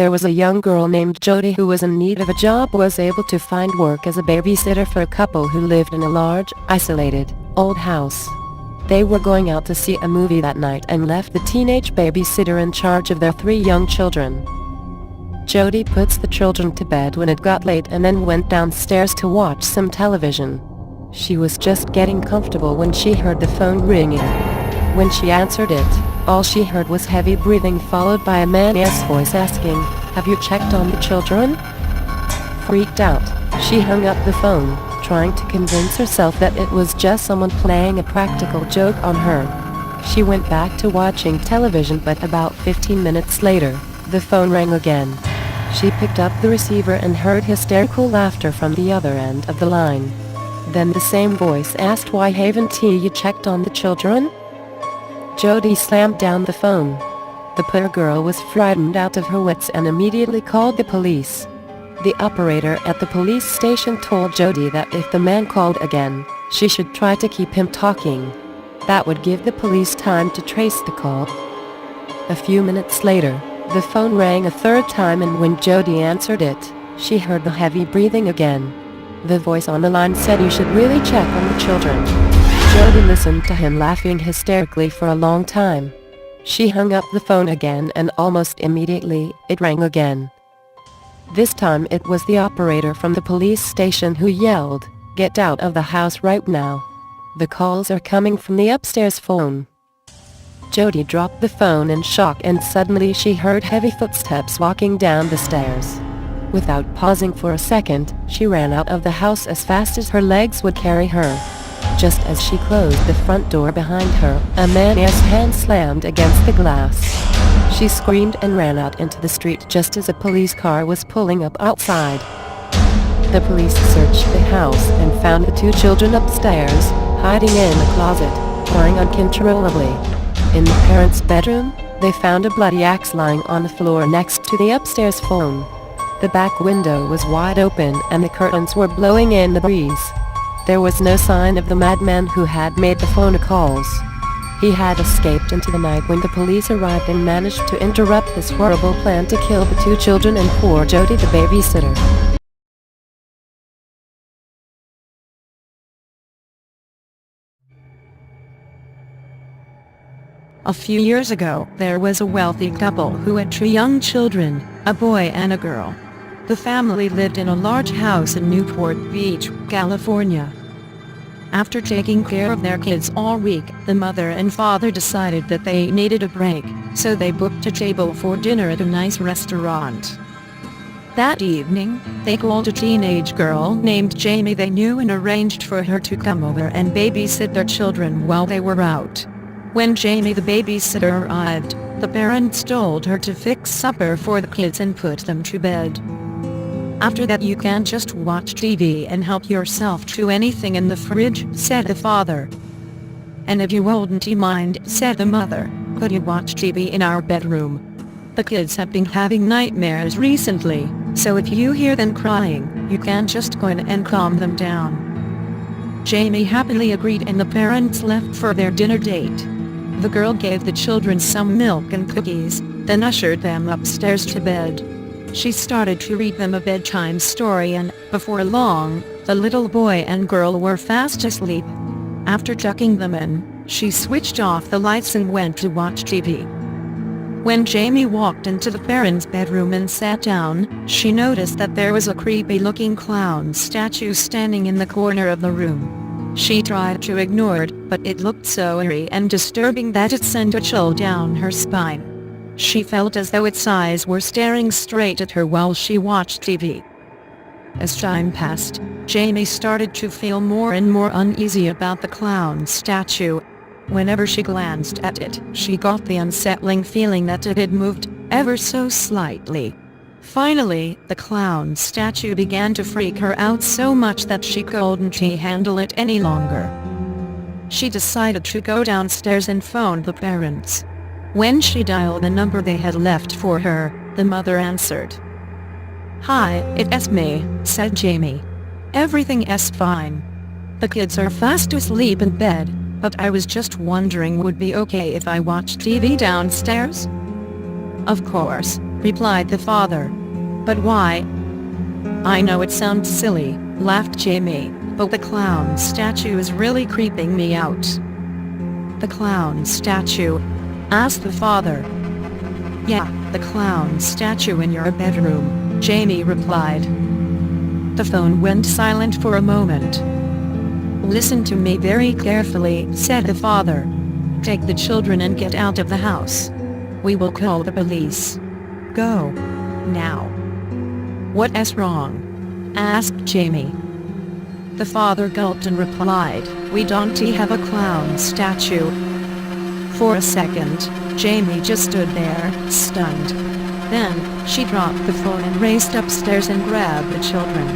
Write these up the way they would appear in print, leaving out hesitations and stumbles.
There was a young girl named Jody who was in need of a job, was able to find work as a babysitter for a couple who lived in a large, isolated, old house. They were going out to see a movie that night and left the teenage babysitter in charge of their 3 young children. Jody puts the children to bed when it got late and then went downstairs to watch some television. She was just getting comfortable when she heard the phone ringing. When she answered it, all she heard was heavy breathing followed by a man's voice asking, "Have you checked on the children?" Freaked out, she hung up the phone, trying to convince herself that it was just someone playing a practical joke on her. She went back to watching television, but about 15 minutes later, the phone rang again. She picked up the receiver and heard hysterical laughter from the other end of the line. Then the same voice asked, "Why haven't you checked on the children?" Jody slammed down the phone. The poor girl was frightened out of her wits and immediately called the police. The operator at the police station told Jody that if the man called again, she should try to keep him talking. That would give the police time to trace the call. A few minutes later, the phone rang a third time, and when Jody answered it, she heard the heavy breathing again. The voice on the line said, "You should really check on the children." Jody listened to him laughing hysterically for a long time. She hung up the phone again, and almost immediately, it rang again. This time it was the operator from the police station who yelled, "Get out of the house right now. The calls are coming from the upstairs phone." Jody dropped the phone in shock, and suddenly she heard heavy footsteps walking down the stairs. Without pausing for a second, she ran out of the house as fast as her legs would carry her. Just as she closed the front door behind her, a man's hand slammed against the glass. She screamed and ran out into the street just as a police car was pulling up outside. The police searched the house and found the 2 children upstairs, hiding in a closet, crying uncontrollably. In the parents' bedroom, they found a bloody axe lying on the floor next to the upstairs phone. The back window was wide open and the curtains were blowing in the breeze. There was no sign of the madman who had made the phone calls. He had escaped into the night when the police arrived and managed to interrupt this horrible plan to kill the 2 children and poor Jody the babysitter. A few years ago, there was a wealthy couple who had 3 young children, a boy and a girl. The family lived in a large house in Newport Beach, California. After taking care of their kids all week, the mother and father decided that they needed a break, so they booked a table for dinner at a nice restaurant. That evening, they called a teenage girl named Jamie they knew and arranged for her to come over and babysit their children while they were out. When Jamie the babysitter arrived, the parents told her to fix supper for the kids and put them to bed. "After that you can just watch TV and help yourself to anything in the fridge," said the father. "And if you wouldn't mind," said the mother, "could you watch TV in our bedroom? The kids have been having nightmares recently, so if you hear them crying, you can just go in and calm them down." Jamie happily agreed and the parents left for their dinner date. The girl gave the children some milk and cookies, then ushered them upstairs to bed. She started to read them a bedtime story and, before long, the little boy and girl were fast asleep. After tucking them in, she switched off the lights and went to watch TV. When Jamie walked into the parents' bedroom and sat down, she noticed that there was a creepy-looking clown statue standing in the corner of the room. She tried to ignore it, but it looked so eerie and disturbing that it sent a chill down her spine. She felt as though its eyes were staring straight at her while she watched TV. As time passed, Jamie started to feel more and more uneasy about the clown statue. Whenever she glanced at it, she got the unsettling feeling that it had moved, ever so slightly. Finally, the clown statue began to freak her out so much that she couldn't handle it any longer. She decided to go downstairs and phone the parents. When she dialed the number they had left for her, the mother answered. "Hi, it's me," said Jamie. "Everything is fine. The kids are fast asleep in bed, but I was just wondering would be okay if I watched TV downstairs?" "Of course. replied the father. But why? I know it sounds silly, laughed Jamie, but the clown statue is really creeping me out. The clown statue? Asked the father. Yeah, the clown statue in your bedroom, Jamie replied. The phone went silent for a moment. Listen to me very carefully, said the father. Take the children and get out of the house. We will call the police. Go. Now. What is wrong? Asked Jamie. The father gulped and replied, We don't have a clown statue. For a second, Jamie just stood there, stunned. Then, she dropped the phone and raced upstairs and grabbed the children.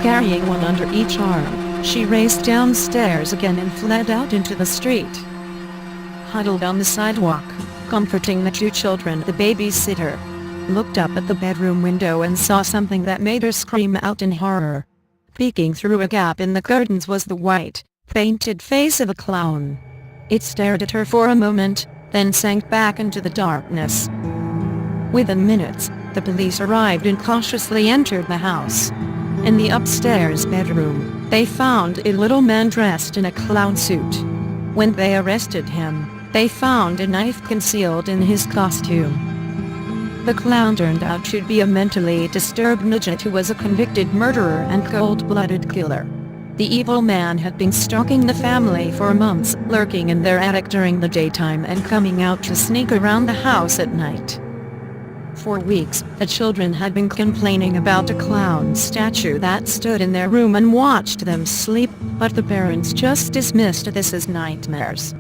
Carrying one under each arm, she raced downstairs again and fled out into the street. Huddled on the sidewalk, comforting the two children, the babysitter looked up at the bedroom window and saw something that made her scream out in horror. Peeking through a gap in the curtains was the white, painted face of a clown. It stared at her for a moment, then sank back into the darkness. Within minutes, the police arrived and cautiously entered the house. In the upstairs bedroom, they found a little man dressed in a clown suit. When they arrested him, they found a knife concealed in his costume. The clown turned out to be a mentally disturbed midget who was a convicted murderer and cold-blooded killer. The evil man had been stalking the family for months, lurking in their attic during the daytime and coming out to sneak around the house at night. For weeks, the children had been complaining about a clown statue that stood in their room and watched them sleep, but the parents just dismissed this as nightmares.